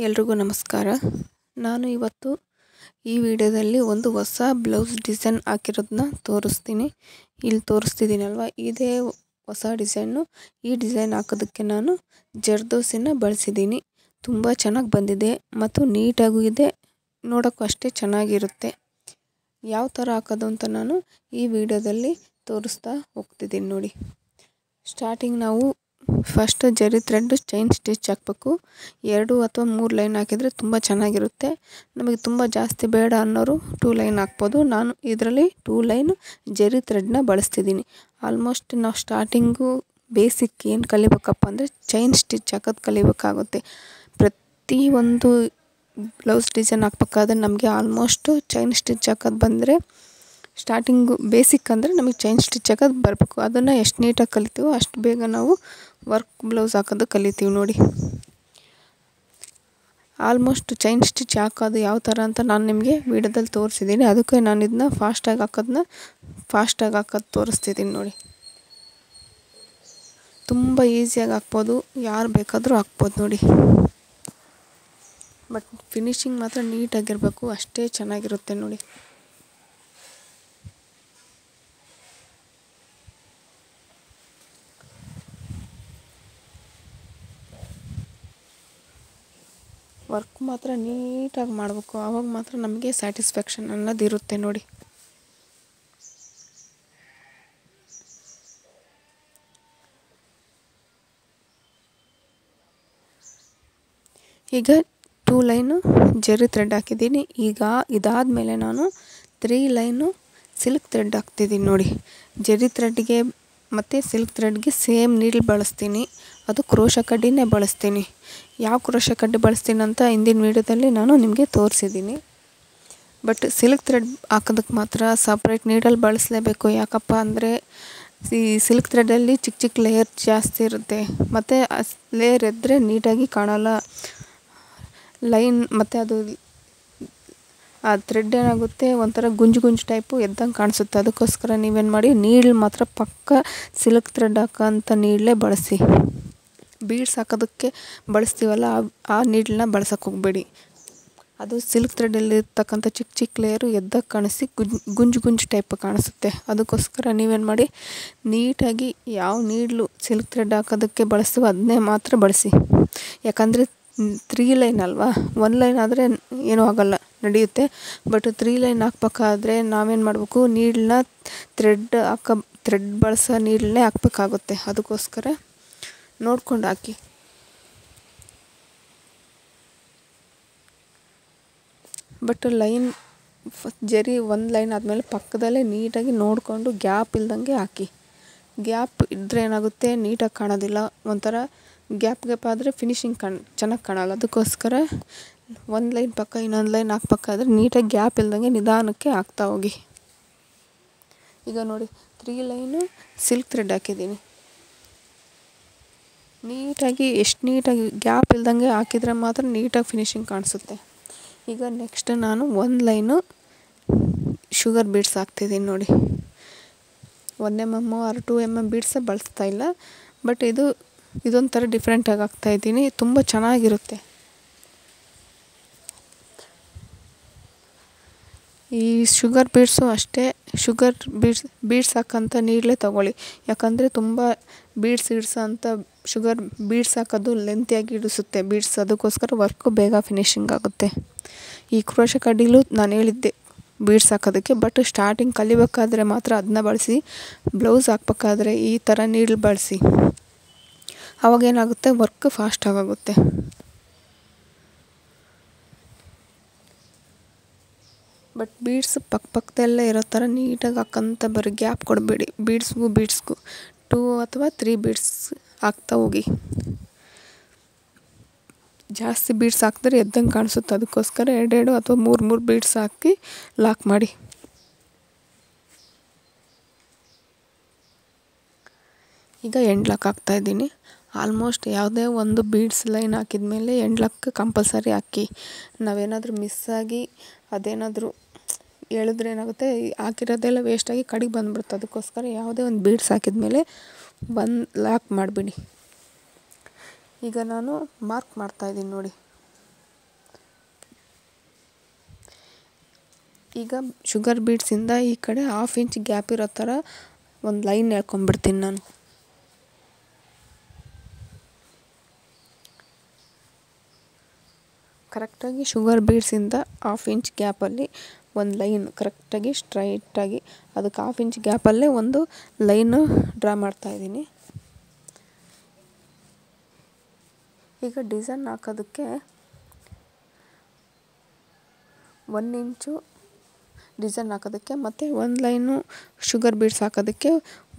ಎಲ್ರಿಗೂ ನಮಸ್ಕಾರ. ನಾನು ಇವತ್ತು ಈ ವಿಡಿಯೋದಲ್ಲಿ ಒಂದು ಹೊಸ ಬ್ಲೌಸ್ ಡಿಸೈನ್ ಹಾಕಿರೋದನ್ನ ತೋರಿಸ್ತೀನಿ. ಇಲ್ಲಿ ತೋರಿಸ್ತಿದ್ದೀನಲ್ವ, ಇದೇ ಹೊಸ ಡಿಸೈನು. ಈ ಡಿಸೈನ್ ಹಾಕೋದಕ್ಕೆ ನಾನು ಜರ್ದೋಸಿನ ಬಳಸಿದ್ದೀನಿ. ತುಂಬ ಚೆನ್ನಾಗಿ ಬಂದಿದೆ ಮತ್ತು ನೀಟಾಗೂ ಇದೆ, ನೋಡೋಕ್ಕೂ ಅಷ್ಟೇ ಚೆನ್ನಾಗಿರುತ್ತೆ. ಯಾವ ಥರ ಹಾಕೋದು ಅಂತ ನಾನು ಈ ವಿಡಿಯೋದಲ್ಲಿ ತೋರಿಸ್ತಾ ಹೋಗ್ತಿದ್ದೀನಿ ನೋಡಿ. ಸ್ಟಾರ್ಟಿಂಗ್ ನಾವು ಫಸ್ಟ್ ಜರಿ ಥ್ರೆಡ್ ಚೈನ್ ಸ್ಟಿಚ್ ಹಾಕಬೇಕು. 2 ಅಥವಾ 3 ಲೈನ್ ಹಾಕಿದರೆ ತುಂಬ ಚೆನ್ನಾಗಿರುತ್ತೆ. ನಮಗೆ ತುಂಬ ಜಾಸ್ತಿ ಬೇಡ ಅನ್ನೋರು 2 ಲೈನ್ ಹಾಕ್ಬೋದು. ನಾನು ಇದರಲ್ಲಿ 2 ಲೈನ್ ಜರಿ ಥ್ರೆಡ್ನ ಬಳಸ್ತಿದ್ದೀನಿ. ಆಲ್ಮೋಸ್ಟ್ ನಾವು ಸ್ಟಾರ್ಟಿಂಗು ಬೇಸಿಕ್ ಏನು ಕಲಿಬೇಕಪ್ಪ ಅಂದರೆ ಚೈನ್ ಸ್ಟಿಚ್ ಹಾಕೋದು ಕಲಿಬೇಕಾಗುತ್ತೆ. ಪ್ರತಿಯೊಂದು ಬ್ಲೌಸ್ ಡಿಸೈನ್ ಹಾಕ್ಬೇಕಾದ್ರೆ ನಮಗೆ ಆಲ್ಮೋಸ್ಟು ಚೈನ್ ಸ್ಟಿಚ್ ಹಾಕೋದು ಬಂದರೆ, ಸ್ಟಾರ್ಟಿಂಗು ಬೇಸಿಕ್ ಅಂದರೆ ನಮಗೆ ಚೈನ್ ಸ್ಟಿಚ್ ಹಾಕೋದು ಬರಬೇಕು. ಅದನ್ನು ಎಷ್ಟು ನೀಟಾಗಿ ಕಲಿತೀವೋ ಅಷ್ಟು ಬೇಗ ನಾವು ವರ್ಕ್ ಬ್ಲೌಸ್ ಹಾಕೋದು ಕಲಿತೀವಿ ನೋಡಿ. ಆಲ್ಮೋಸ್ಟ್ ಚೈನ್ ಸ್ಟಿಚ್ ಹಾಕೋದು ಯಾವ ಥರ ಅಂತ ನಾನು ನಿಮಗೆ ವಿಡಿಯೋದಲ್ಲಿ ತೋರಿಸಿದ್ದೀನಿ. ಅದಕ್ಕೆ ನಾನು ಇದನ್ನ ಫಾಸ್ಟಾಗಿ ಹಾಕೋದು ತೋರಿಸ್ತಿದ್ದೀನಿ ನೋಡಿ. ತುಂಬ ಈಸಿಯಾಗಿ ಹಾಕ್ಬೋದು, ಯಾರು ಬೇಕಾದರೂ ಹಾಕ್ಬೋದು ನೋಡಿ. ಬಟ್ ಫಿನಿಶಿಂಗ್ ಮಾತ್ರ ನೀಟಾಗಿರಬೇಕು, ಅಷ್ಟೇ ಚೆನ್ನಾಗಿರುತ್ತೆ ನೋಡಿ. ವರ್ಕ್ ಮಾತ್ರ ನೀಟಾಗಿ ಮಾಡಬೇಕು, ಆವಾಗ ಮಾತ್ರ ನಮಗೆ ಸ್ಯಾಟಿಸ್ಫ್ಯಾಕ್ಷನ್ ಅನ್ನೋದು ಇರುತ್ತೆ ನೋಡಿ. ಈಗ 2 ಲೈನು ಜರಿ ಥ್ರೆಡ್ ಹಾಕಿದ್ದೀನಿ. ಈಗ ಇದಾದಮೇಲೆ ನಾನು 3 ಲೈನು ಸಿಲ್ಕ್ ಥ್ರೆಡ್ ಹಾಕ್ತಿದ್ದೀನಿ ನೋಡಿ. ಜರಿ ಥ್ರೆಡ್ಗೆ ಮತ್ತು ಸಿಲ್ಕ್ ಥ್ರೆಡ್ಗೆ ಸೇಮ್ ನೀಡಲ್ ಬಳಸ್ತೀನಿ. ಅದು ಕ್ರೋಶ ಕಡ್ಡಿನೇ ಬಳಸ್ತೀನಿ. ಯಾವ ಕ್ರೋಶ ಕಡ್ಡಿ ಬಳಸ್ತೀನಿ ಅಂತ ಹಿಂದಿನ ವೀಡಿಯೋದಲ್ಲಿ ನಾನು ನಿಮಗೆ ತೋರಿಸಿದ್ದೀನಿ. ಬಟ್ ಸಿಲ್ಕ್ ಥ್ರೆಡ್ ಹಾಕೋದಕ್ಕೆ ಮಾತ್ರ ಸಪ್ರೇಟ್ ನೀಡಲ್ ಬಳಸಲೇಬೇಕು. ಯಾಕಪ್ಪ ಅಂದರೆ ಈ ಸಿಲ್ಕ್ ಥ್ರೆಡಲ್ಲಿ ಚಿಕ್ಕ ಚಿಕ್ಕ ಲೇಯರ್ ಜಾಸ್ತಿ ಇರುತ್ತೆ, ಮತ್ತು ಆ ಲೇಯರ್ ಎದ್ದರೆ ನೀಟಾಗಿ ಕಾಣಲ್ಲ ಲೈನ್. ಮತ್ತು ಅದು ಆ ಥ್ರೆಡ್ ಏನಾಗುತ್ತೆ, ಒಂಥರ ಗುಂಜು ಟೈಪು ಎದ್ದಂಗೆ ಕಾಣಿಸುತ್ತೆ. ಅದಕ್ಕೋಸ್ಕರ ನೀವೇನು ಮಾಡಿ, ನೀಡ್ಲ್ ಮಾತ್ರ ಪಕ್ಕ ಸಿಲ್ಕ್ ಥ್ರೆಡ್ ಹಾಕೋಂಥ ನೀಡಲೇ ಬಳಸಿ. ಬೀಡ್ಸ್ ಹಾಕೋದಕ್ಕೆ ಬಳಸ್ತೀವಲ್ಲ, ಆ ನೀಡಲನ್ನ ಬಳಸೋಕೆ ಹೋಗಬೇಡಿ. ಅದು ಸಿಲ್ಕ್ ಥ್ರೆಡಲ್ಲಿರ್ತಕ್ಕಂಥ ಚಿಕ್ಕ ಚಿಕ್ಕ ಲೇಯರು ಎದ್ದಾಗ ಕಾಣಿಸಿ ಗುಂಜು ಟೈಪ್ ಕಾಣಿಸುತ್ತೆ. ಅದಕ್ಕೋಸ್ಕರ ನೀವೇನು ಮಾಡಿ, ನೀಟಾಗಿ ಯಾವ ನೀಡ್ಲು ಸಿಲ್ಕ್ ಥ್ರೆಡ್ ಹಾಕೋದಕ್ಕೆ ಬಳಸ್ತೀವೋ ಅದನ್ನೇ ಮಾತ್ರ ಬಳಸಿ. ಯಾಕಂದರೆ 3 ಲೈನ್ ಅಲ್ವಾ, 1 ಲೈನ್ ಆದರೆ ಏನೂ ಆಗೋಲ್ಲ, ನಡೆಯುತ್ತೆ. ಬಟ್ 3 ಲೈನ್ ಹಾಕ್ಬೇಕಾದ್ರೆ ನಾವೇನು ಮಾಡಬೇಕು, ನೀಡಲನ್ನ ಥ್ರೆಡ್ ಬಳಸೋ ನೀಡಲನ್ನೇ ಹಾಕಬೇಕಾಗುತ್ತೆ. ಅದಕ್ಕೋಸ್ಕರ ನೋಡ್ಕೊಂಡು ಹಾಕಿ. ಬಟ್ ಲೈನ್ ಜರಿ 1 ಲೈನ್ ಆದಮೇಲೆ ಪಕ್ಕದಲ್ಲೇ ನೀಟಾಗಿ ನೋಡಿಕೊಂಡು ಗ್ಯಾಪ್ ಇಲ್ದಂಗೆ ಹಾಕಿ. ಗ್ಯಾಪ್ ಇದ್ದರೆ ಏನಾಗುತ್ತೆ, ನೀಟಾಗಿ ಕಾಣೋದಿಲ್ಲ. ಒಂಥರ ಗ್ಯಾಪ್ ಆದರೆ ಫಿನಿಶಿಂಗ್ ಚೆನ್ನಾಗಿ ಕಾಣಲ್ಲ. ಅದಕ್ಕೋಸ್ಕರ 1 ಲೈನ್ ಪಕ್ಕ ಇನ್ನೊಂದು ಲೈನ್ ಹಾಕ್ಬೇಕಾದ್ರೆ ನೀಟಾಗಿ ಗ್ಯಾಪ್ ಇಲ್ದಂಗೆ ನಿಧಾನಕ್ಕೆ ಹಾಕ್ತಾ ಹೋಗಿ. ಈಗ ನೋಡಿ, 3 ಲೈನು ಸಿಲ್ಕ್ ಥ್ರೆಡ್ ಹಾಕಿದ್ದೀನಿ. ನೀಟಾಗಿ ಎಷ್ಟು ನೀಟಾಗಿ ಗ್ಯಾಪ್ ಇಲ್ದಂಗೆ ಹಾಕಿದರೆ ಮಾತ್ರ ನೀಟಾಗಿ ಫಿನಿಶಿಂಗ್ ಕಾಣಿಸುತ್ತೆ. ಈಗ ನೆಕ್ಸ್ಟ್ ನಾನು 1 ಲೈನು ಶುಗರ್ ಬೀಡ್ಸ್ ಹಾಕ್ತಿದ್ದೀನಿ ನೋಡಿ. 1 mm or 2 mm ಬೀಡ್ಸ ಬಳಸ್ತಾ ಇಲ್ಲ. ಬಟ್ ಇದೊಂಥರ ಡಿಫ್ರೆಂಟಾಗಿ ಹಾಕ್ತಾಯಿದ್ದೀನಿ, ತುಂಬ ಚೆನ್ನಾಗಿರುತ್ತೆ. ಈ ಶುಗರ್ ಬೀಡ್ಸು ಅಷ್ಟೇ, ಶುಗರ್ ಬೀಡ್ಸ್ ಹಾಕೋಂಥ ನೀಡಲೇ ತೊಗೊಳ್ಳಿ. ಯಾಕಂದರೆ ತುಂಬ ಶುಗರ್ ಬೀಡ್ಸ್ ಹಾಕೋದು ಲೆಂತಿಯಾಗಿ ಇಡಿಸುತ್ತೆ ಬೀಡ್ಸ್. ಅದಕ್ಕೋಸ್ಕರ ವರ್ಕು ಬೇಗ ಫಿನಿಶಿಂಗ್ ಆಗುತ್ತೆ. ಈ ಕ್ರೋಶ ಕಡ್ಡಿಲೂ ನಾನು ಹೇಳಿದ್ದೆ ಬೀಡ್ಸ್ ಹಾಕೋದಕ್ಕೆ, ಬಟ್ ಸ್ಟಾರ್ಟಿಂಗ್ ಕಲಿಬೇಕಾದ್ರೆ ಮಾತ್ರ ಅದನ್ನ ಬಳಸಿ. ಬ್ಲೌಸ್ ಹಾಕ್ಬೇಕಾದ್ರೆ ಈ ಥರ ನೀಡಲ್ ಬಳಸಿ, ಅವಾಗೇನಾಗುತ್ತೆ, ವರ್ಕ್ ಫಾಸ್ಟಾಗಿ ಆಗುತ್ತೆ. ಬಟ್ ಬೀಡ್ಸ್ ಪಕ್ಕದಲ್ಲೇ ಇರೋ ಥರ ನೀಟಾಗಿ ಹಾಕೋಂತ ಬರೀ ಗ್ಯಾಪ್ ಕೊಡಬೇಡಿ. ಬೀಡ್ಸ್ಗೂ 2 ಅಥವಾ 3 ಬೀಡ್ಸ್ ಹಾಕ್ತಾ ಹೋಗಿ. ಜಾಸ್ತಿ ಬೀಡ್ಸ್ ಹಾಕಿದ್ರೆ ಎದ್ದಂಗೆ ಕಾಣಿಸುತ್ತೆ. ಅದಕ್ಕೋಸ್ಕರ 2 ಅಥವಾ 3 ಬೀಡ್ಸ್ ಹಾಕಿ ಲಾಕ್ ಮಾಡಿ. ಈಗ ಎಂಡ್ ಲಾಕ್ ಹಾಕ್ತಾಯಿದ್ದೀನಿ. ಆಲ್ಮೋಸ್ಟ್ ಯಾವುದೇ ಒಂದು ಬೀಡ್ಸ್ ಲೈನ್ ಹಾಕಿದ ಮೇಲೆ ಎಂಡ್ ಲಾಕ್ ಕಂಪಲ್ಸರಿ ಹಾಕಿ. ನಾವೇನಾದರೂ ಮಿಸ್ಸಾಗಿ ಅದೇನಾದರೂ ಹೇಳಿದ್ರೆ ಏನಾಗುತ್ತೆ, ಹಾಕಿರೋದೆಲ್ಲ ವೇಸ್ಟಾಗಿ ಕಡೆಗೆ ಬಂದುಬಿಡುತ್ತೆ. ಅದಕ್ಕೋಸ್ಕರ ಯಾವುದೇ ಒಂದು ಬೀಡ್ಸ್ ಹಾಕಿದ ಮೇಲೆ ಲಾಕ್ ಮಾಡಿಬಿಡಿ. ಈಗ ನಾನು ಮಾರ್ಕ್ ಮಾಡ್ತಾಯಿದ್ದೀನಿ ನೋಡಿ. ಈಗ ಶುಗರ್ ಬೀಡ್ಸಿಂದ ಈ ಕಡೆ 1/2 ಇಂಚ್ ಗ್ಯಾಪ್ ಇರೋ ಥರ ಒಂದು ಲೈನ್ ಎಳ್ಕೊಂಡ್ಬಿಡ್ತೀನಿ ನಾನು. ಕರೆಕ್ಟಾಗಿ ಶುಗರ್ ಬೀಡ್ಸಿಂದ 1/2 ಇಂಚ್ ಗ್ಯಾಪಲ್ಲಿ ಒಂದು ಲೈನ್ ಕರೆಕ್ಟಾಗಿ ಸ್ಟ್ರೈಟಾಗಿ ಅದಕ್ಕೆ 1/2 ಇಂಚ್ ಗ್ಯಾಪಲ್ಲೇ ಒಂದು ಲೈನು ಡ್ರಾ ಮಾಡ್ತಾಯಿದ್ದೀನಿ. ಈಗ ಡಿಸೈನ್ ಹಾಕೋದಕ್ಕೆ 1 ಇಂಚು ಡಿಸೈನ್ ಹಾಕೋದಕ್ಕೆ ಮತ್ತು ಒಂದು ಲೈನು ಶುಗರ್ ಬೀಡ್ಸ್ ಹಾಕೋದಕ್ಕೆ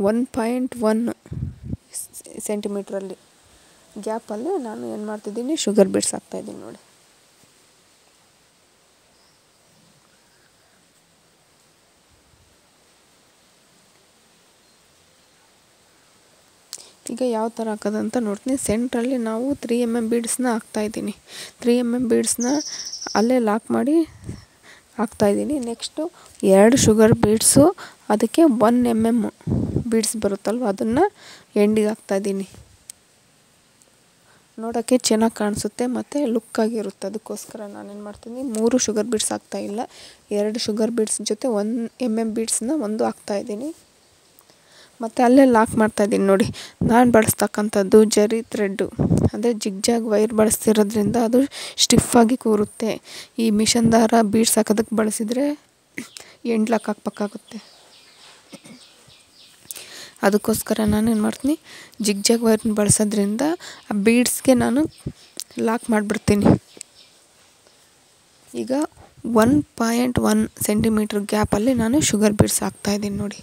1.1 ಸೆಂಟಿಮೀಟ್ರಲ್ಲಿ ಗ್ಯಾಪಲ್ಲಿ ನಾನು ಏನು ಮಾಡ್ತಿದ್ದೀನಿ, ಶುಗರ್ ಬೀಡ್ಸ್ ಹಾಕ್ತಾಯಿದ್ದೀನಿ ನೋಡಿ. ಈಗ ಯಾವ ಥರ ಹಾಕೋದಂತ ನೋಡ್ತೀನಿ. ಸೆಂಟ್ರಲ್ಲಿ ನಾವು 3 mm ಬೀಡ್ಸ್ನ ಹಾಕ್ತಾಯಿದ್ದೀನಿ. 3 mm ಬೀಡ್ಸ್ನ ಅಲ್ಲೇ ಲಾಕ್ ಮಾಡಿ ಹಾಕ್ತಾಯಿದ್ದೀನಿ. ನೆಕ್ಸ್ಟು 2 ಶುಗರ್ ಬೀಡ್ಸು ಅದಕ್ಕೆ 1 mm ಬೀಡ್ಸ್ ಬರುತ್ತಲ್ವ ಅದನ್ನು ಎಂಡಿಗೆ ಹಾಕ್ತಾಯಿದ್ದೀನಿ. ನೋಡೋಕ್ಕೆ ಚೆನ್ನಾಗಿ ಕಾಣಿಸುತ್ತೆ ಮತ್ತು ಲುಕ್ಕಾಗಿರುತ್ತೆ. ಅದಕ್ಕೋಸ್ಕರ ನಾನೇನು ಮಾಡ್ತೀನಿ, 3 ಶುಗರ್ ಬೀಡ್ಸ್ ಹಾಕ್ತಾಯಿಲ್ಲ, 2 ಶುಗರ್ ಬೀಡ್ಸ್ ಜೊತೆ 1 mm ಬೀಡ್ಸ್ನ ಒಂದು ಹಾಕ್ತಾಯಿದ್ದೀನಿ. ಮತ್ತು ಅಲ್ಲೇ ಲಾಕ್ ಮಾಡ್ತಾಯಿದ್ದೀನಿ ನೋಡಿ. ನಾನು ಬಳಸ್ತಕ್ಕಂಥದ್ದು ಜರಿ ಥ್ರೆಡ್ಡು ಅಂದರೆ ಜಿಗ್ಜಾಗ್ ವೈರ್ ಬಳಸ್ತಿರೋದ್ರಿಂದ ಅದು ಸ್ಟಿಫಾಗಿ ಕೂರುತ್ತೆ. ಈ ಮಿಷನ್ ದಾರ ಬೀಡ್ಸ್ ಹಾಕೋದಕ್ಕೆ ಬಳಸಿದರೆ ಎಂಡ್ ಲಾಕ್ ಹಾಕ್ಬೇಕಾಗುತ್ತೆ. ಅದಕ್ಕೋಸ್ಕರ ನಾನೇನು ಮಾಡ್ತೀನಿ, ಜಿಗ್ಜಾಗ್ ವೈರ್ನ ಬಳಸೋದ್ರಿಂದ ಆ ಬೀಡ್ಸ್ಗೆ ನಾನು ಲಾಕ್ ಮಾಡಿಬಿಡ್ತೀನಿ. ಈಗ 1.1 ಸೆಂಟಿಮೀಟ್ರ್ ಗ್ಯಾಪಲ್ಲಿ ನಾನು ಶುಗರ್ ಬೀಡ್ಸ್ ಹಾಕ್ತಾಯಿದ್ದೀನಿ ನೋಡಿ.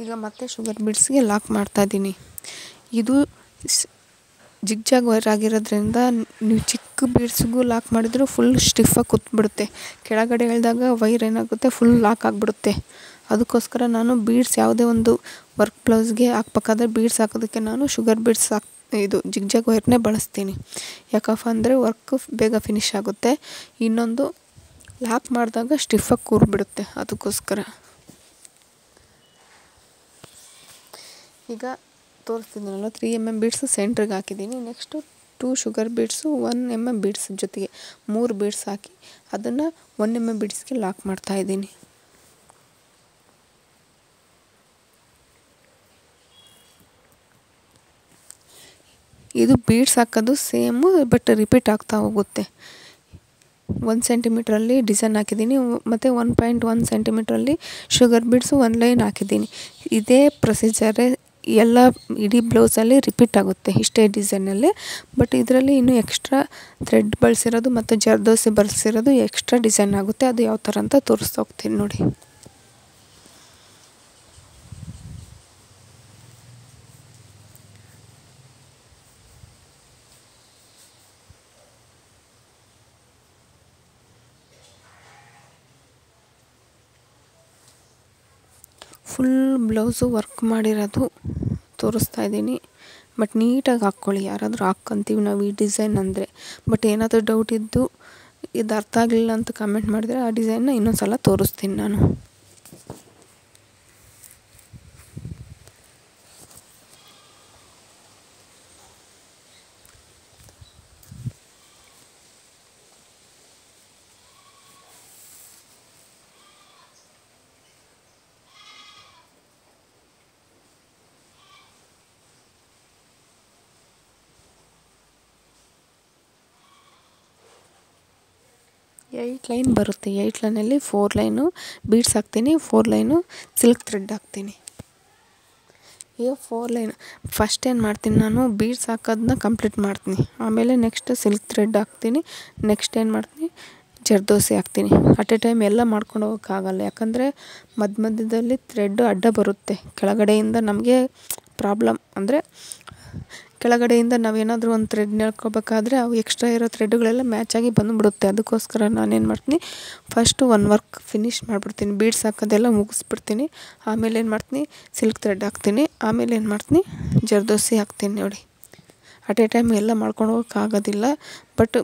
ಈಗ ಮತ್ತೆ ಶುಗರ್ ಬೀಡ್ಸ್ಗೆ ಲಾಕ್ ಮಾಡ್ತಾಯಿದ್ದೀನಿ. ಇದು ಜಿಗ್ಜಾಗ್ ವೈರ್ ಆಗಿರೋದ್ರಿಂದ ನೀವು ಚಿಕ್ಕ ಬೀಡ್ಸ್ಗೂ ಲಾಕ್ ಮಾಡಿದರೂ ಫುಲ್ ಸ್ಟಿಫಾಗಿ ಕೂತ್ಬಿಡುತ್ತೆ. ಕೆಳಗಡೆ ಎಳೆದಾಗ ವೈರ್ ಏನಾಗುತ್ತೆ, ಫುಲ್ ಲಾಕ್ ಆಗಿಬಿಡುತ್ತೆ. ಅದಕ್ಕೋಸ್ಕರ ನಾನು ಬೀಡ್ಸ್ ಯಾವುದೇ ಒಂದು ವರ್ಕ್ ಬ್ಲೌಸ್ಗೆ ಹಾಕ್ಬೇಕಾದ್ರೆ ಬೀಡ್ಸ್ ಹಾಕೋದಕ್ಕೆ ನಾನು ಶುಗರ್ ಬೀಡ್ಸ್ ಇದು ಜಿಗ್ಜಾಗ್ ವೈರ್ನೇ ಬಳಸ್ತೀನಿ. ಯಾಕಪ್ಪ ಅಂದರೆ ವರ್ಕು ಬೇಗ ಫಿನಿಶ್ ಆಗುತ್ತೆ. ಇನ್ನೊಂದು ಲಾಕ್ ಮಾಡಿದಾಗ ಸ್ಟಿಫಾಗಿ ಕೂರ್ಬಿಡುತ್ತೆ. ಅದಕ್ಕೋಸ್ಕರ ಈಗ ತೋರಿಸ್ತಿದ್ದೀನಲ್ಲ, 3 mm ಬೀಡ್ಸು ಸೆಂಟ್ರಿಗೆ ಹಾಕಿದ್ದೀನಿ. Next 2 sugar beads 1 mm beads ಜೊತೆಗೆ 3 ಬೀಡ್ಸ್ ಹಾಕಿ ಅದನ್ನು 1 mm ಬೀಡ್ಸ್ಗೆ ಲಾಕ್ ಮಾಡ್ತಾಯಿದ್ದೀನಿ. ಇದು ಬೀಡ್ಸ್ ಹಾಕೋದು ಸೇಮು, ಬಟ್ ರಿಪೀಟ್ ಆಗ್ತಾ ಹೋಗುತ್ತೆ. 1 ಸೆಂಟಿಮೀಟ್ರಲ್ಲಿ ಡಿಸೈನ್ ಹಾಕಿದ್ದೀನಿ ಮತ್ತು 1.1 ಸೆಂಟಿಮೀಟ್ರಲ್ಲಿ ಶುಗರ್ ಬೀಡ್ಸು 1 ಲೈನ್ ಹಾಕಿದ್ದೀನಿ. ಇದೇ ಪ್ರೊಸೀಜರೇ ಎಲ್ಲ ಇಡೀ ಬ್ಲೌಸಲ್ಲಿ ರಿಪೀಟ್ ಆಗುತ್ತೆ, ಇಷ್ಟೇ ಡಿಸೈನಲ್ಲಿ. ಬಟ್ ಇದರಲ್ಲಿ ಇನ್ನೂ ಎಕ್ಸ್ಟ್ರಾ ಥ್ರೆಡ್ ಬಳಸಿರೋದು ಮತ್ತು ಜರ್ದೋಸಿ ಬಳಸಿರೋದು ಎಕ್ಸ್ಟ್ರಾ ಡಿಸೈನ್ ಆಗುತ್ತೆ. ಅದು ಯಾವ ಥರ ಅಂತ ತೋರಿಸ್ತಾ ಹೋಗ್ತೀನಿ ನೋಡಿ. ಫುಲ್ ಬ್ಲೌಸು ವರ್ಕ್ ಮಾಡಿರೋದು ತೋರಿಸ್ತಾ ಇದ್ದೀನಿ. ಬಟ್ ನೀಟಾಗಿ ಹಾಕ್ಕೊಳ್ಳಿ, ಯಾರಾದರೂ ಹಾಕ್ಕೊಂತೀವಿ ನಾವು ಈ ಡಿಸೈನ್ ಅಂದರೆ. ಬಟ್ ಏನಾದರೂ ಡೌಟ್ ಇದ್ದು ಇದು ಅರ್ಥ ಆಗಲಿಲ್ಲ ಅಂತ ಕಮೆಂಟ್ ಮಾಡಿದರೆ ಆ ಡಿಸೈನ್ನ ಇನ್ನೊಂದು ಸಲ ತೋರಿಸ್ತೀನಿ ನಾನು. ಏಯ್ಟ್ ಲೈನ್ ಬರುತ್ತೆ. 8 ಲೈನಲ್ಲಿ 4 ಲೈನು ಬೀಡ್ಸ್ ಹಾಕ್ತೀನಿ, 4 ಲೈನು ಸಿಲ್ಕ್ ಥ್ರೆಡ್ ಹಾಕ್ತೀನಿ. ಈಗ 4 ಲೈನ್ ಫಸ್ಟ್ ಏನು ಮಾಡ್ತೀನಿ, ನಾನು ಬೀಡ್ಸ್ ಹಾಕೋದನ್ನ ಕಂಪ್ಲೀಟ್ ಮಾಡ್ತೀನಿ. ಆಮೇಲೆ ನೆಕ್ಸ್ಟ್ ಸಿಲ್ಕ್ ಥ್ರೆಡ್ ಹಾಕ್ತೀನಿ. ನೆಕ್ಸ್ಟ್ ಏನು ಮಾಡ್ತೀನಿ, ಜರ್ದೋಸಿ ಹಾಕ್ತೀನಿ. ಅಟ್ ಎ ಟೈಮ್ ಎಲ್ಲ ಮಾಡ್ಕೊಂಡು ಹೋಗೋಕ್ಕಾಗಲ್ಲ, ಯಾಕಂದರೆ ಮಧ್ಯದಲ್ಲಿ ಥ್ರೆಡ್ಡು ಅಡ್ಡ ಬರುತ್ತೆ. ಕೆಳಗಡೆಯಿಂದ ನಮಗೆ ಪ್ರಾಬ್ಲಮ್ ಅಂದರೆ ಕೆಳಗಡೆಯಿಂದ ನಾವೇನಾದರೂ ಒಂದು ಥ್ರೆಡ್ ಎಳ್ಕೊಬೇಕಾದ್ರೆ ಅವು ಎಕ್ಸ್ಟ್ರಾ ಇರೋ ಥ್ರೆಡ್ಡುಗಳೆಲ್ಲ ಮ್ಯಾಚಾಗಿ ಬಂದುಬಿಡುತ್ತೆ. ಅದಕ್ಕೋಸ್ಕರ ನಾನೇನು ಮಾಡ್ತೀನಿ, ಫಸ್ಟು ಒಂದು ವರ್ಕ್ ಫಿನಿಶ್ ಮಾಡಿಬಿಡ್ತೀನಿ, ಬೀಡ್ಸ್ ಹಾಕೋದೆಲ್ಲ ಮುಗಿಸ್ಬಿಡ್ತೀನಿ. ಆಮೇಲೆ ಏನು ಮಾಡ್ತೀನಿ, ಸಿಲ್ಕ್ ಥ್ರೆಡ್ ಹಾಕ್ತೀನಿ. ಆಮೇಲೆ ಏನು ಮಾಡ್ತೀನಿ, ಜರ್ದೋಸಿ ಹಾಕ್ತೀನಿ ನೋಡಿ. ಅಟ್ ಎ ಟೈಮ್ ಎಲ್ಲ ಮಾಡ್ಕೊಂಡು ಹೋಗೋಕ್ಕಾಗೋದಿಲ್ಲ, ಬಟ್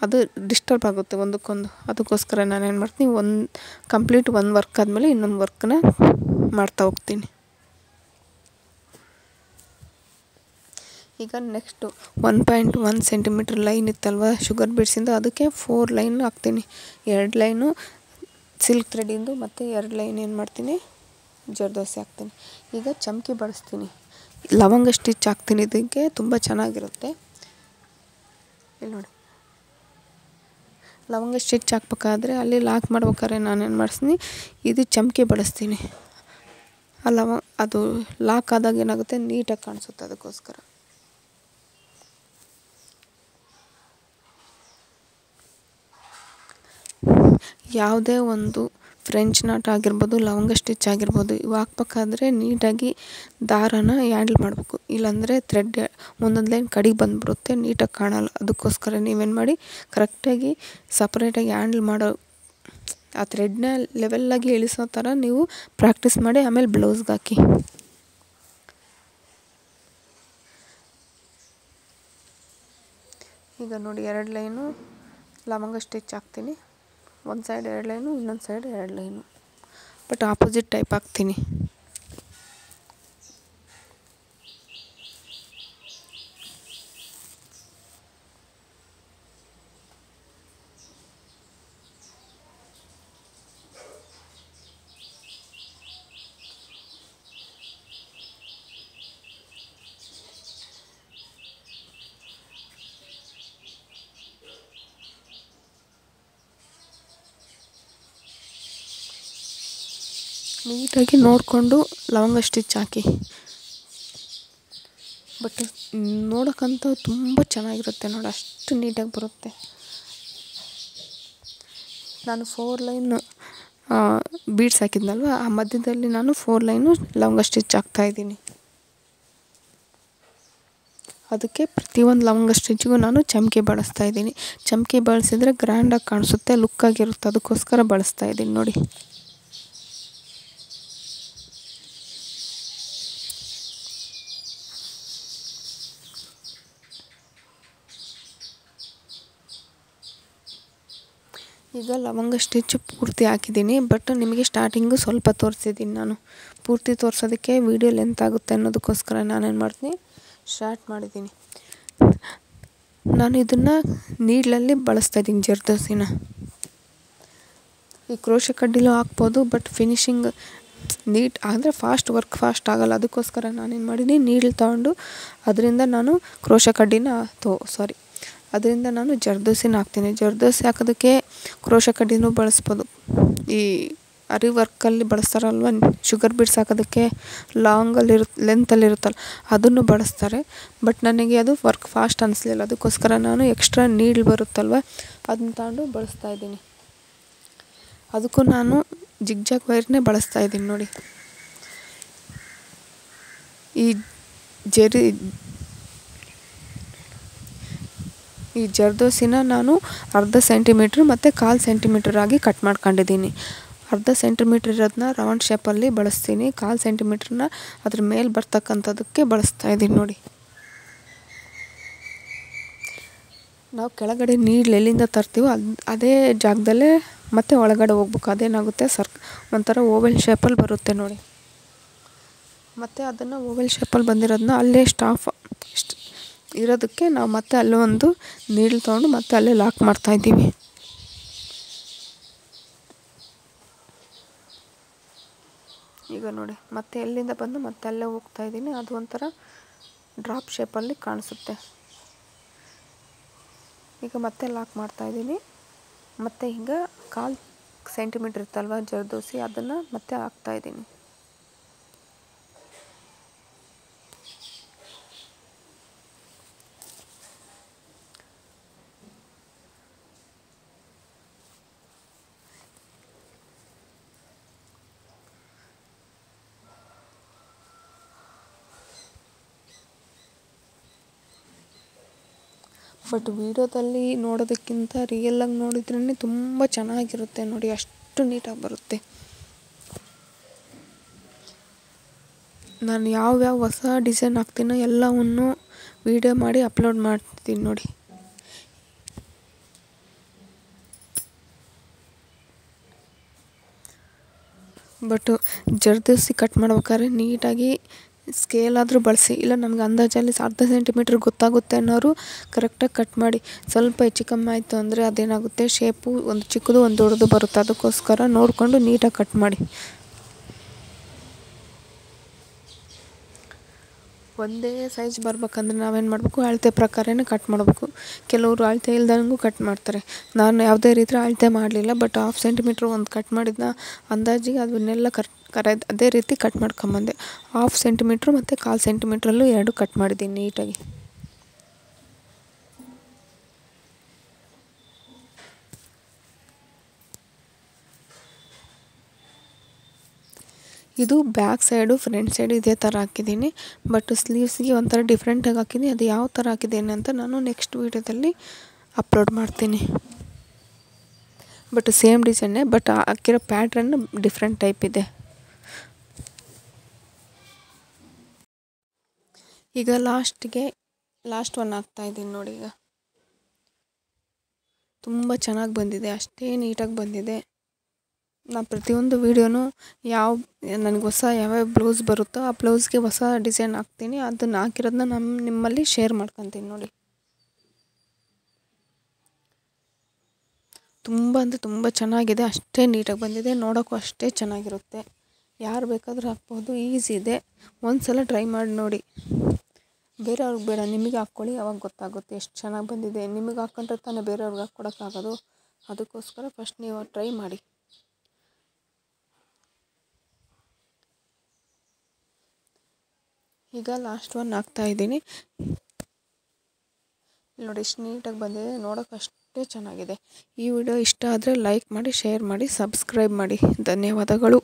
ಅದು ಡಿಸ್ಟರ್ಬ್ ಆಗುತ್ತೆ ಒಂದಕ್ಕೊಂದು. ಅದಕ್ಕೋಸ್ಕರ ನಾನೇನು ಮಾಡ್ತೀನಿ, ಕಂಪ್ಲೀಟ್ ಒಂದು ವರ್ಕ್ ಆದಮೇಲೆ ಇನ್ನೊಂದು ವರ್ಕನ್ನ ಮಾಡ್ತಾ ಹೋಗ್ತೀನಿ. ಈಗ ನೆಕ್ಸ್ಟು 1.1 ಸೆಂಟಿಮೀಟ್ರ್ ಲೈನ್ ಇತ್ತಲ್ವ ಶುಗರ್ ಬೀಡ್ಸಿಂದು, ಅದಕ್ಕೆ 4 ಲೈನ್ ಹಾಕ್ತೀನಿ. 2 ಲೈನು ಸಿಲ್ಕ್ ಥ್ರೆಡಿಂದು ಮತ್ತು 2 ಲೈನ್ ಏನು ಮಾಡ್ತೀನಿ ಜರ್ದೋಸಿ ಹಾಕ್ತೀನಿ. ಈಗ ಚಮಕಿ ಬಳಸ್ತೀನಿ, ಲವಂಗ ಸ್ಟಿಚ್ ಹಾಕ್ತೀನಿ. ಇದಕ್ಕೆ ತುಂಬ ಚೆನ್ನಾಗಿರುತ್ತೆ. ಇಲ್ಲಿ ನೋಡಿ, ಲವಂಗ ಸ್ಟಿಚ್ ಹಾಕ್ಬೇಕಾದ್ರೆ ಅಲ್ಲಿ ಲಾಕ್ ಮಾಡ್ಬೇಕಾದ್ರೆ ನಾನೇನು ಮಾಡಿಸ್ತೀನಿ, ಇದು ಚಮಕಿ ಬಳಸ್ತೀನಿ. ಅದು ಲಾಕ್ ಆದಾಗ ಏನಾಗುತ್ತೆ, ನೀಟಾಗಿ ಕಾಣಿಸುತ್ತೆ. ಅದಕ್ಕೋಸ್ಕರ ಯಾವುದೇ ಒಂದು ಫ್ರೆಂಚ್ ನಾಟ್ ಆಗಿರ್ಬೋದು, ಲವಂಗ ಸ್ಟಿಚ್ ಆಗಿರ್ಬೋದು, ಇವು ಹಾಕ್ಬೇಕಾದ್ರೆ ನೀಟಾಗಿ ದಾರನ ಹ್ಯಾಂಡಲ್ ಮಾಡಬೇಕು. ಇಲ್ಲಾಂದರೆ ಥ್ರೆಡ್ ಒಂದೊಂದು ಲೈನ್ ಕಡೆಗೆ ಬಂದುಬಿಡುತ್ತೆ, ನೀಟಾಗಿ ಕಾಣಲ್ಲ. ಅದಕ್ಕೋಸ್ಕರ ನೀವೇನು ಮಾಡಿ, ಕರೆಕ್ಟಾಗಿ ಸಪ್ರೇಟಾಗಿ ಹ್ಯಾಂಡಲ್ ಮಾಡೋ ಆ ಥ್ರೆಡ್ನ ಲೆವೆಲ್ಲಾಗಿ ಇಳಿಸೋ ಥರ ನೀವು ಪ್ರಾಕ್ಟೀಸ್ ಮಾಡಿ ಆಮೇಲೆ ಬ್ಲೌಸ್ಗೆ ಹಾಕಿ. ಈಗ ನೋಡಿ, 2 ಲೈನು ಲವಂಗ ಸ್ಟಿಚ್ ಹಾಕ್ತೀನಿ. ಒಂದು ಸೈಡ್ 2 ಲೈನು, ಇನ್ನೊಂದು side 2 line, but opposite type ಹಾಕ್ತೀನಿ. ನೀಟಾಗಿ ನೋಡಿಕೊಂಡು ಲವಂಗ ಸ್ಟಿಚ್ ಹಾಕಿ. ಬಟ್ ನೋಡೋಕ್ಕಂತೂ ತುಂಬ ಚೆನ್ನಾಗಿರುತ್ತೆ ನೋಡಿ, ಅಷ್ಟು ನೀಟಾಗಿ ಬರುತ್ತೆ. ನಾನು 4 ಲೈನು ಬೀಡ್ಸ್ ಹಾಕಿದ್ನಲ್ವ, ಆ ಮಧ್ಯದಲ್ಲಿ ನಾನು 4 ಲೈನು ಲವಂಗ ಸ್ಟಿಚ್ ಹಾಕ್ತಾಯಿದ್ದೀನಿ. ಅದಕ್ಕೆ ಪ್ರತಿಯೊಂದು ಲವಂಗ ಸ್ಟಿಚ್ಗೂ ನಾನು ಚಮಕಿ ಬಳಸ್ತಾಯಿದ್ದೀನಿ. ಚಮಕಿ ಬಳಸಿದರೆ ಗ್ರ್ಯಾಂಡಾಗಿ ಕಾಣಿಸುತ್ತೆ, ಲುಕ್ಕಾಗಿರುತ್ತೆ. ಅದಕ್ಕೋಸ್ಕರ ಬಳಸ್ತಾಯಿದ್ದೀನಿ ನೋಡಿ. ಈಗ ಲವಂಗ ಸ್ಟಿಚ್ ಪೂರ್ತಿ ಹಾಕಿದ್ದೀನಿ, ಬಟ್ ನಿಮಗೆ ಸ್ಟಾರ್ಟಿಂಗು ಸ್ವಲ್ಪ ತೋರಿಸಿದ್ದೀನಿ. ನಾನು ಪೂರ್ತಿ ತೋರಿಸೋದಕ್ಕೆ ವೀಡಿಯೋ ಲೆಂತ್ ಆಗುತ್ತೆ ಅನ್ನೋದಕ್ಕೋಸ್ಕರ ನಾನೇನು ಮಾಡ್ತೀನಿ, ಸ್ಟಾರ್ಟ್ ಮಾಡಿದ್ದೀನಿ. ನಾನು ಇದನ್ನು ನೀಡ್ಲಲ್ಲಿ ಬಳಸ್ತಾಯಿದ್ದೀನಿ ಜರ್ದೋಸಿನ. ಈ ಕ್ರೋಶೆ ಕಡ್ಡಿಲೂ ಹಾಕ್ಬೋದು, ಬಟ್ ಫಿನಿಶಿಂಗ್ ನೀಟ್ ಅಂದರೆ ವರ್ಕ್ ಫಾಸ್ಟ್ ಆಗೋಲ್ಲ. ಅದಕ್ಕೋಸ್ಕರ ನಾನೇನು ಮಾಡೀನಿ, ನೀಡ್ಲ್ ತೊಗೊಂಡು ಅದರಿಂದ ನಾನು ಕ್ರೋಶೆ ಕಡ್ಡಿನ ಅದರಿಂದ ನಾನು ಜರ್ದೋಸಿನ ಹಾಕ್ತೀನಿ. ಜರ್ದೋಸಿ ಹಾಕೋದಕ್ಕೆ ಕ್ರೋಶೆ ಕಡ್ಡಿನೂ ಬಳಸ್ಬೋದು. ಈ ಅರಿ ವರ್ಕಲ್ಲಿ ಬಳಸ್ತಾರಲ್ವ, ಶುಗರ್ ಬೀಡ್ಸ್ ಹಾಕೋದಕ್ಕೆ ಲೆಂತಲ್ಲಿರುತ್ತಲ್ಲ, ಅದನ್ನು ಬಳಸ್ತಾರೆ. ಬಟ್ ನನಗೆ ಅದು ವರ್ಕ್ ಫಾಸ್ಟ್ ಅನ್ನಿಸ್ಲಿಲ್ಲ. ಅದಕ್ಕೋಸ್ಕರ ನಾನು ಎಕ್ಸ್ಟ್ರಾ ನೀಡ್ಲ್ ಬರುತ್ತಲ್ವ, ಅದನ್ನ ತಗೊಂಡು ಬಳಸ್ತಾಯಿದ್ದೀನಿ. ಅದಕ್ಕೂ ನಾನು ಜಿಗ್ಜಾಗ್ ವೈರ್ನೇ ಬಳಸ್ತಾಯಿದ್ದೀನಿ ನೋಡಿ. ಈ ಜರ್ದೋಸಿನ ನಾನು 1/2 ಸೆಂಟಿಮೀಟ್ರ್ ಮತ್ತು 1/4 ಸೆಂಟಿಮೀಟ್ರ್ ಆಗಿ ಕಟ್ ಮಾಡ್ಕೊಂಡಿದ್ದೀನಿ. 1/2 ಸೆಂಟಿಮೀಟ್ರ್ ಇರೋದನ್ನ ರೌಂಡ್ ಶೇಪಲ್ಲಿ ಬಳಸ್ತೀನಿ, 1/4 ಸೆಂಟಿಮೀಟ್ರನ್ನ ಅದ್ರ ಮೇಲೆ ಬರ್ತಕ್ಕಂಥದ್ದಕ್ಕೆ ಬಳಸ್ತಾಯಿದ್ದೀನಿ ನೋಡಿ. ನಾವು ಕೆಳಗಡೆ ನೀಡ್ಲ್ ಎಲ್ಲಿಂದ ತರ್ತೀವೋ ಅದೇ ಜಾಗದಲ್ಲೇ ಮತ್ತೆ ಒಳಗಡೆ ಹೋಗ್ಬೇಕು. ಅದೇನಾಗುತ್ತೆ, ಒಂಥರ ಓವೆಲ್ ಶೇಪಲ್ಲಿ ಬರುತ್ತೆ ನೋಡಿ. ಮತ್ತು ಅದನ್ನು ಓವೆಲ್ ಶೇಪಲ್ಲಿ ಬಂದಿರೋದನ್ನ ಅಲ್ಲೇ ಸ್ಟಾಫ್ ಇರೋದಕ್ಕೆ ನಾವು ಮತ್ತೆ ಅಲ್ಲೇ ಒಂದು ನೀಡ್ಲ್ ತೊಗೊಂಡು ಮತ್ತೆ ಅಲ್ಲೇ ಲಾಕ್ ಮಾಡ್ತಾಯಿದ್ದೀವಿ. ಈಗ ನೋಡಿ, ಮತ್ತೆ ಎಲ್ಲಿಂದ ಬಂದು ಮತ್ತೆ ಅಲ್ಲೇ ಹೋಗ್ತಾಯಿದ್ದೀನಿ. ಅದು ಒಂಥರ ಡ್ರಾಪ್ ಶೇಪಲ್ಲಿ ಕಾಣಿಸುತ್ತೆ. ಈಗ ಮತ್ತೆ ಲಾಕ್ ಮಾಡ್ತಾಯಿದ್ದೀನಿ. ಮತ್ತು ಈಗ 1/4 ಸೆಂಟಿಮೀಟ್ರ್ ಇರ್ತಲ್ವ ಜರ್ದೋಸಿ, ಅದನ್ನು ಮತ್ತೆ ಹಾಕ್ತಾಯಿದ್ದೀನಿ. ಬಟ್ ವೀಡಿಯೋದಲ್ಲಿ ನೋಡೋದಕ್ಕಿಂತ ರಿಯಲಾಗಿ ನೋಡಿದ್ರೇ ತುಂಬ ಚೆನ್ನಾಗಿರುತ್ತೆ ನೋಡಿ, ಅಷ್ಟು ನೀಟಾಗಿ ಬರುತ್ತೆ. ನಾನು ಯಾವ್ಯಾವ ಹೊಸ ಡಿಸೈನ್ ಹಾಕ್ತೀನೋ ಎಲ್ಲವನ್ನು ವೀಡಿಯೋ ಮಾಡಿ ಅಪ್ಲೋಡ್ ಮಾಡ್ತೀನಿ ನೋಡಿ. ಬಟ್ ಜರ್ದೋಸಿ ಕಟ್ ಮಾಡ್ಬೇಕಾದ್ರೆ ನೀಟಾಗಿ ಸ್ಕೇಲ್ ಆದರೂ ಬಳಸಿ, ಇಲ್ಲ ನನಗೆ ಅಂದಾಜಲ್ಲಿ ಅರ್ಧ ಸೆಂಟಿಮೀಟ್ರ್ ಗೊತ್ತಾಗುತ್ತೆ ಅನ್ನೋರು ಕರೆಕ್ಟಾಗಿ ಕಟ್ ಮಾಡಿ. ಸ್ವಲ್ಪ ಹೆಚ್ಚು ಕಮ್ಮಿ ಆಯಿತು ಅಂದರೆ ಅದೇನಾಗುತ್ತೆ, ಶೇಪು ಒಂದು ಚಿಕ್ಕದು ಒಂದು ದೊಡ್ಡದು ಬರುತ್ತೆ. ಅದಕ್ಕೋಸ್ಕರ ನೋಡಿಕೊಂಡು ನೀಟಾಗಿ ಕಟ್ ಮಾಡಿ. ಒಂದೇ ಸೈಜ್ ಬರ್ಬೇಕಂದ್ರೆ ನಾವೇನು ಮಾಡಬೇಕು, ಅಳತೆ ಪ್ರಕಾರನೇ ಕಟ್ ಮಾಡಬೇಕು. ಕೆಲವರು ಅಳತೆ ಇಲ್ದಂಗೂ ಕಟ್ ಮಾಡ್ತಾರೆ. ನಾನು ಯಾವುದೇ ರೀತಿ ಅಳತೆ ಮಾಡಲಿಲ್ಲ, ಬಟ್ 1/2 ಸೆಂಟಿಮೀಟ್ರ್ ಒಂದು ಕಟ್ ಮಾಡಿದ್ನ ಅಂದಾಜಿಗೆ ಅದನ್ನೆಲ್ಲ ಅದೇ ರೀತಿ ಕಟ್ ಮಾಡ್ಕೊಂಬಂದೆ. 1/2 ಸೆಂಟಿಮೀಟ್ರ್ ಮತ್ತು 1/4 ಸೆಂಟಿಮೀಟ್ರಲ್ಲೂ 2 ಕಟ್ ಮಾಡಿದ್ದೀನಿ ನೀಟಾಗಿ. ಇದು ಬ್ಯಾಕ್ ಸೈಡು ಫ್ರಂಟ್ ಸೈಡು ಇದೇ ಥರ ಹಾಕಿದ್ದೀನಿ. ಬಟ್ ಸ್ಲೀವ್ಸ್ಗೆ ಒಂಥರ ಡಿಫ್ರೆಂಟಾಗಿ ಹಾಕಿದ್ದೀನಿ. ಅದು ಯಾವ ಥರ ಹಾಕಿದ್ದೀನಿ ಅಂತ ನಾನು ನೆಕ್ಸ್ಟ್ ವೀಡಿಯೋದಲ್ಲಿ ಅಪ್ಲೋಡ್ ಮಾಡ್ತೀನಿ. ಬಟ್ ಸೇಮ್ ಡಿಸೈನ್ನೇ, ಬಟ್ ಹಾಕಿರೋ ಪ್ಯಾಟ್ರನ್ ಡಿಫ್ರೆಂಟ್ ಟೈಪ್ ಇದೆ. ಈಗ ಲಾಸ್ಟ್ ಒನ್ ಹಾಕ್ತಾಯಿದ್ದೀನಿ ನೋಡಿ. ಈಗ ತುಂಬ ಚೆನ್ನಾಗಿ ಬಂದಿದೆ, ಅಷ್ಟೇ ನೀಟಾಗಿ ಬಂದಿದೆ. ನಾನು ಪ್ರತಿಯೊಂದು ವೀಡಿಯೋನೂ ನನಗೆ ಯಾವ್ಯಾವ ಬ್ಲೌಸ್ ಬರುತ್ತೋ ಆ ಬ್ಲೌಸ್ಗೆ ಹೊಸ ಡಿಸೈನ್ ಹಾಕ್ತೀನಿ. ಅದನ್ನು ಹಾಕಿರೋದನ್ನ ನಿಮ್ಮಲ್ಲಿ ಶೇರ್ ಮಾಡ್ಕೊತೀನಿ ನೋಡಿ. ತುಂಬ ಅಂದರೆ ತುಂಬ ಚೆನ್ನಾಗಿದೆ, ಅಷ್ಟೇ ನೀಟಾಗಿ ಬಂದಿದೆ. ನೋಡೋಕ್ಕೂ ಅಷ್ಟೇ ಚೆನ್ನಾಗಿರುತ್ತೆ. ಯಾರು ಬೇಕಾದರೂ ಹಾಕ್ಬೋದು, ಈಸಿ ಇದೆ. ಒಂದು ಸಲ ಟ್ರೈ ಮಾಡಿ ನೋಡಿ. ಬೇರೆಯವ್ರಿಗೆ ಬೇಡ, ನಿಮಗೆ ಹಾಕ್ಕೊಳ್ಳಿ, ಅವಾಗ ಗೊತ್ತಾಗುತ್ತೆ ಎಷ್ಟು ಚೆನ್ನಾಗಿ ಬಂದಿದೆ. ನಿಮಗೆ ಹಾಕ್ಕೊಂಡ್ರೆ ತಾನೇ ಬೇರೆಯವ್ರಿಗೆ ಹಾಕ್ಕೊಡೋಕ್ಕಾಗೋದು. ಅದಕ್ಕೋಸ್ಕರ ಫಸ್ಟ್ ನೀವು ಟ್ರೈ ಮಾಡಿ. ಈಗ ಲಾಸ್ಟ್ ಒನ್ ಹಾಕ್ತಾಯಿದ್ದೀನಿ ನೋಡಿ. ಎಷ್ಟು ನೀಟಾಗಿ ಬಂದಿದೆ, ನೋಡೋಕೆ ಅಷ್ಟೇ ಚೆನ್ನಾಗಿದೆ. ಈ ವಿಡಿಯೋ ಇಷ್ಟ ಆದರೆ ಲೈಕ್ ಮಾಡಿ, ಶೇರ್ ಮಾಡಿ, ಸಬ್ಸ್ಕ್ರೈಬ್ ಮಾಡಿ. ಧನ್ಯವಾದಗಳು.